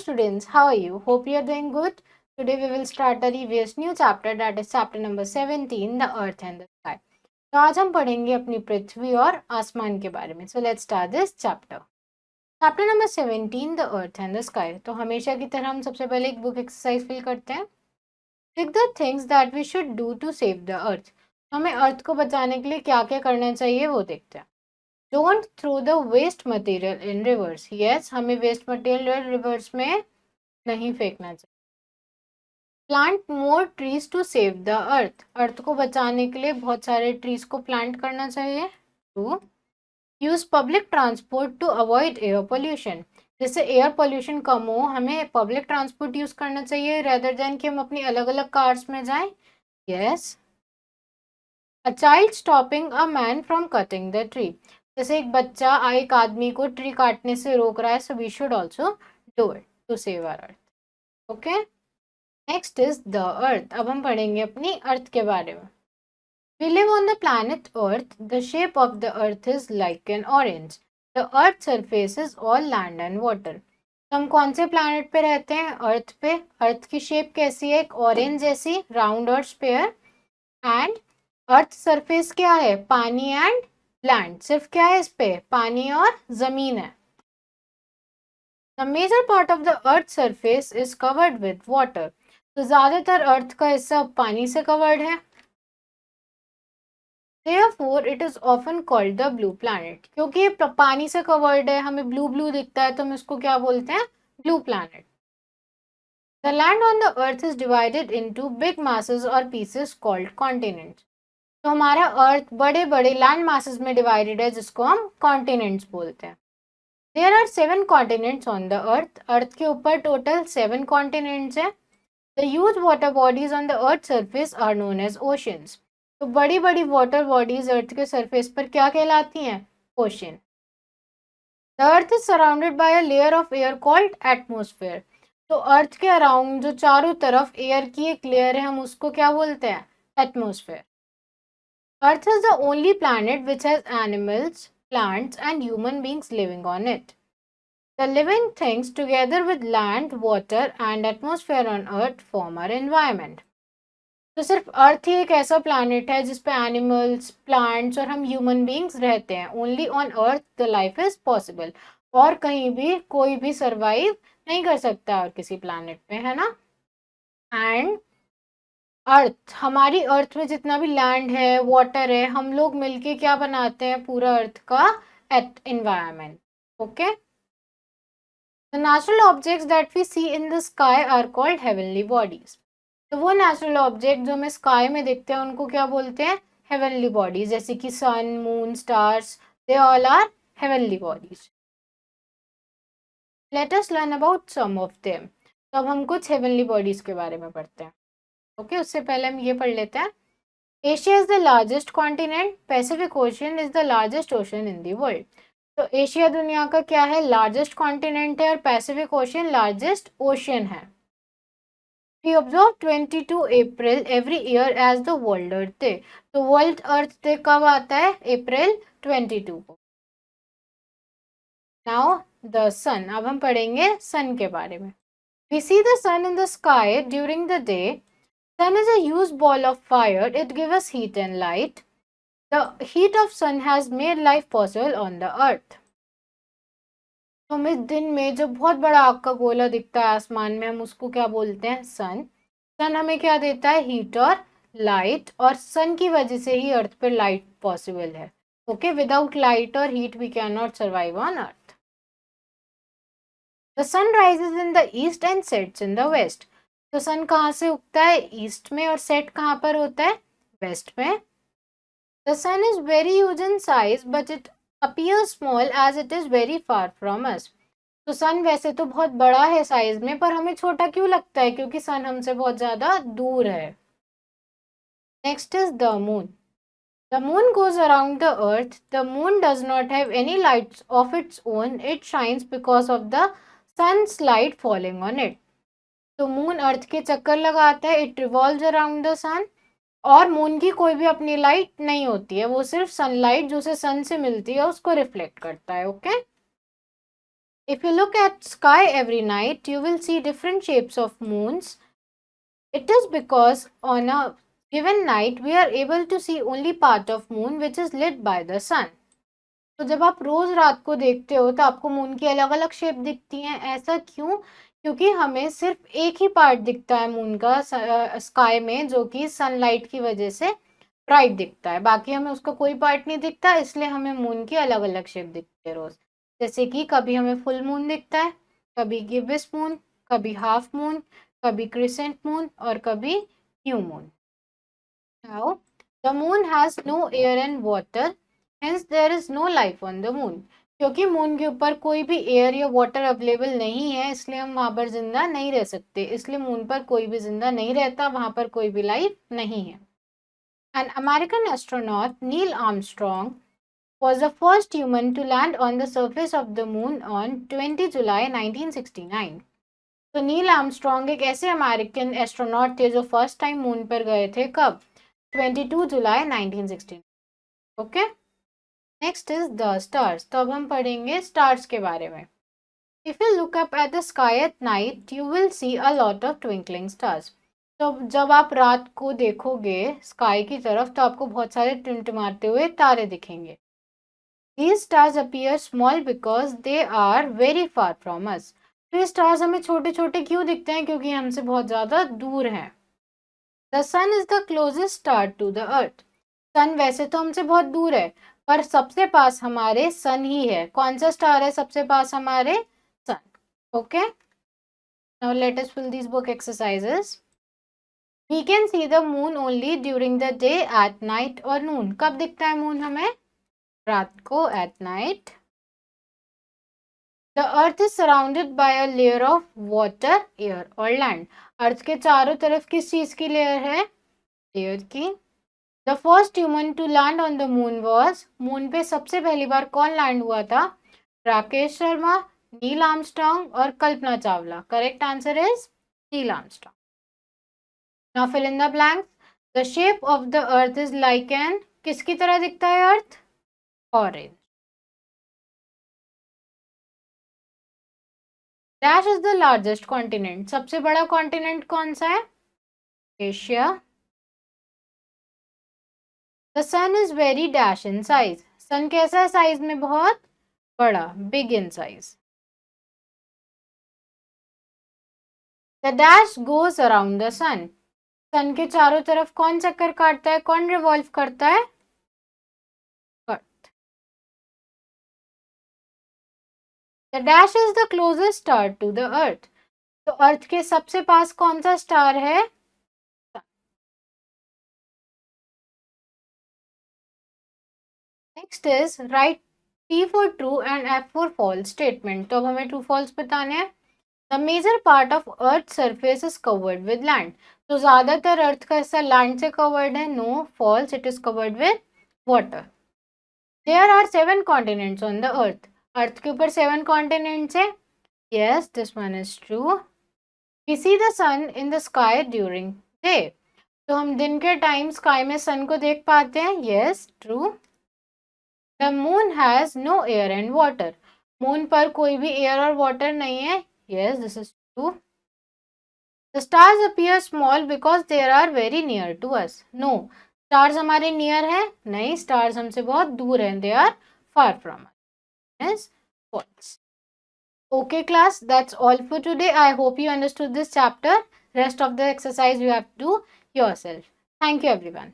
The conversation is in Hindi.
students, how are you? Hope you are doing good. Today we will start a EVS new chapter, that is chapter number 17, the earth and the sky. तो आज हम पढ़ेंगे अपनी पृथ्वी और आसमान के बारे में. So let's start this chapter. Chapter number 17, the earth and the sky. तो हमेशा की तरह हम सबसे पहले एक बुक एक्सरसाइज फिल करते हैं. Pick the things that we should do to save the earth. हमें अर्थ को बचाने के लिए क्या क्या करना चाहिए वो देखते हैं. Don't throw the waste material in rivers. Yes, हमें waste material rivers में नहीं फेंकना चाहिए. Plant more trees to save the earth. अर्थ को बचाने के लिए बहुत सारे ट्रीज को प्लांट करना चाहिए. 2. Use public transport to avoid air pollution. जैसे एयर पोल्यूशन कम हो, हमें पब्लिक ट्रांसपोर्ट यूज करना चाहिए रेदर देन कि हम अपनी अलग अलग कार्स में जाएं. Yes. A child stopping a man from cutting the tree. जैसे एक बच्चा एक आदमी को ट्री काटने से रोक रहा है, so we should also do it to save our earth. Okay? Next is the earth. अब हम पढ़ेंगे अपनी अर्थ के बारे में. We live on the planet Earth. The shape of the earth is like an orange. The earth surface is all land and water. तो हम कौन से प्लैनेट पे रहते हैं? अर्थ पे. अर्थ की शेप कैसी है? एक ऑरेंज जैसी, राउंड और स्पेयर. एंड अर्थ सरफेस क्या है? पानी एंड लैंड. सिर्फ क्या है इस पे? पानी और जमीन है. The major part of the earth surface is covered with water. तो ज्यादातर अर्थ का हिस्सा पानी से कवर्ड है. Therefore, it is often called the blue planet. क्योंकि ये पानी से कवर्ड है, हमें ब्लू ब्लू दिखता है, तो हम इसको क्या बोलते हैं? Blue planet. The land on the earth is divided into big masses or pieces called continents. तो हमारा अर्थ बड़े बड़े लैंड masses में डिवाइडेड है, जिसको हम कॉन्टिनेंट्स बोलते हैं. There are 7 continents on the earth. Earth के ऊपर टोटल 7 continents है. The huge water bodies on the earth's surface are known as oceans. तो बड़ी बड़ी वाटर बॉडीज अर्थ के सरफेस पर क्या कहलाती हैं? Ocean. The earth is surrounded by a layer of air called atmosphere. तो अर्थ के अराउंड जो चारों तरफ एयर की एक लेयर है, हम उसको क्या बोलते हैं? Atmosphere. Earth is the only planet which has animals, plants and human beings living on it. The living things together with land, water and atmosphere on earth form our environment. तो सिर्फ अर्थ ही एक ऐसा प्लैनेट है जिसपे एनिमल्स, प्लांट्स और हम ह्यूमन बींग्स रहते हैं. Only on earth the life is possible. और कहीं भी कोई भी सर्वाइव नहीं कर सकता और किसी प्लैनेट पे, है ना. एंड अर्थ, हमारी अर्थ में जितना भी लैंड है, वाटर है, हम लोग मिलके क्या बनाते हैं? पूरा अर्थ का environment. Okay. The natural objects that we see in the sky are called heavenly bodies. तो वो नेचुरल ऑब्जेक्ट जो हमें स्काई में दिखते हैं उनको क्या बोलते हैं? Heavenly bodies. जैसे कि sun, moon, stars, they all are heavenly bodies. Let us learn about some of them. तो अब हम कुछ हेवनली बॉडीज के बारे में पढ़ते हैं. ओके, उससे पहले हम ये पढ़ लेते हैं. Asia is the largest continent. Pacific ocean is the largest ocean in the world. तो एशिया दुनिया का क्या है? लार्जेस्ट कॉन्टिनेंट है और पैसिफिक ओशन लार्जेस्ट ओशन है. We observe 22 April every year as the World Earth Day. तो World Earth Day कब आता है? April 22 को. Now the sun. अब हम पढ़ेंगे sun के बारे में. We see the sun in the sky during the day. Sun is a huge ball of fire. It gives us heat and light. The heat of sun has made life possible on the earth. तो हमें दिन में जो बहुत बड़ा आग का गोला दिखता है आसमान में, हम उसको क्या बोलते हैं? सन. सन हमें क्या देता है? हीट और लाइट. और सन की वजह से ही अर्थ पर लाइट पॉसिबल है. ओके, विदाउट लाइट और heat we can not survive on earth. The sun rises in the east and sets in the west. तो सन कहाँ से उगता है? ईस्ट में. और सेट कहाँ पर होता है? वेस्ट में. The sun is very huge in size but it appears small as it is very far from us. तो सन वैसे तो बहुत बड़ा है साइज में, पर हमें छोटा क्यों लगता है? क्योंकि सन हमसे बहुत ज्यादा दूर है. Next is the moon. The moon goes around the earth. The moon does not have any lights of its own. It shines because of the sun's light falling on it. तो मून अर्थ के चक्कर लगाता है. It revolves around the sun. और मून की कोई भी अपनी लाइट नहीं होती है, वो सिर्फ सनलाइट जो उसे सन से मिलती है उसको रिफ्लेक्ट करता है. Okay. If you look at sky every night, you will see different shapes of moons. It is because on a given night, we are able to see only part of moon which is lit by the sun. तो जब आप रोज रात को देखते हो तो आपको मून की अलग अलग शेप दिखती हैं. ऐसा क्यों? क्योंकि हमें सिर्फ एक ही पार्ट दिखता है मून का स्काई में, जो कि सनलाइट की वजह से ब्राइट दिखता है. बाकी हमें उसका कोई पार्ट नहीं दिखता, इसलिए हमें मून की अलग अलग शेप दिखती है रोज. जैसे कि कभी हमें फुल मून दिखता है, कभी गिब्स मून, कभी हाफ मून, कभी क्रिसेंट मून और कभी new moon. Now the moon has no air and water, hence there is no life on the moon. क्योंकि मून के ऊपर कोई भी एयर या वाटर अवेलेबल नहीं है, इसलिए हम वहां पर जिंदा नहीं रह सकते. इसलिए मून पर कोई भी जिंदा नहीं रहता, वहां पर कोई भी लाइफ नहीं है. An American astronaut, Neil Armstrong, was the first human to land on the surface of the moon on 20 July 1969. तो नील आर्मस्ट्रॉन्ग एक ऐसे अमेरिकन एस्ट्रोनॉट थे जो फर्स्ट टाइम मून पर गए थे. कब? 22 जुलाई 1969. Okay. Next is the stars. तो अब हम पढ़ेंगे स्टार्स के बारे में. If you look up at the sky at night, you will see a lot of twinkling stars. तो जब आप रात को देखोगे स्काई की तरफ तो आपको बहुत सारे टिमटिमाते हुए तारे दिखेंगे. These stars appear small because they are very far from us. तो ये स्टार्स हमें छोटे छोटे क्यों दिखते हैं? क्योंकि हमसे बहुत ज़्यादा दूर हैं. The sun is the closest star to the earth. सन वैसे तो हमसे बहुत दूर है, पर सबसे पास हमारे सन ही है. कौन सा स्टार है सबसे पास हमारे? सन. Okay. Now let us fill these book exercises. We can see the moon only during the day, at night or noon. कब दिखता है मून हमें? रात को, at night. The earth is surrounded by a layer of water, air or land. अर्थ के चारों तरफ किस चीज की लेयर है? एयर की. The first human to land on the moon was, moon पे सबसे पहली बार कौन लैंड हुआ था? राकेश शर्मा, नील आर्मस्ट्रॉन्ग और Kalpana Chawla. Correct answer is Neil Armstrong. Now fill in the blanks. The shape of the earth is like an, किसकी तरह दिखता है अर्थ? Orange. Dash is the largest continent. सबसे बड़ा कॉन्टिनेंट कौन सा है? Asia. The sun is very dash in size. सन कैसा है साइज में? बहुत बड़ा, big in size. The dash goes around the sun. सन के चारों तरफ कौन चक्कर काटता है? कौन रिवॉल्व करता है? अर्थ. The dash is the closest star to the earth. तो अर्थ के सबसे पास कौन सा स्टार है? Next is right T for true and F for false statement. तो अब हमें ट्रू फॉल्स बताने हैं. The major part of Earth's surface is covered with land. तो ज्यादातर अर्थ का हिस्सा लैंड से कवर्ड है. No, false. It is covered with water. There are 7 continents on the earth. Earth के ऊपर 7 कॉन्टिनेंट्स है. Yes, this one is true. We see the sun in the sky during day. तो हम दिन के टाइम स्काई में सन को देख पाते हैं. Yes, true. The moon has no air and water. Moon पर कोई भी एयर और वाटर नहीं है. Yes, this is true. The stars appear small because they are very near to us. No, stars हमारे नियर है? नहीं, stars हमसे बहुत दूर हैं. They are far from us. Yes, false. Okay class, that's all for today. I hope you understood this chapter. Rest of the exercise you have to do yourself. Thank you everyone.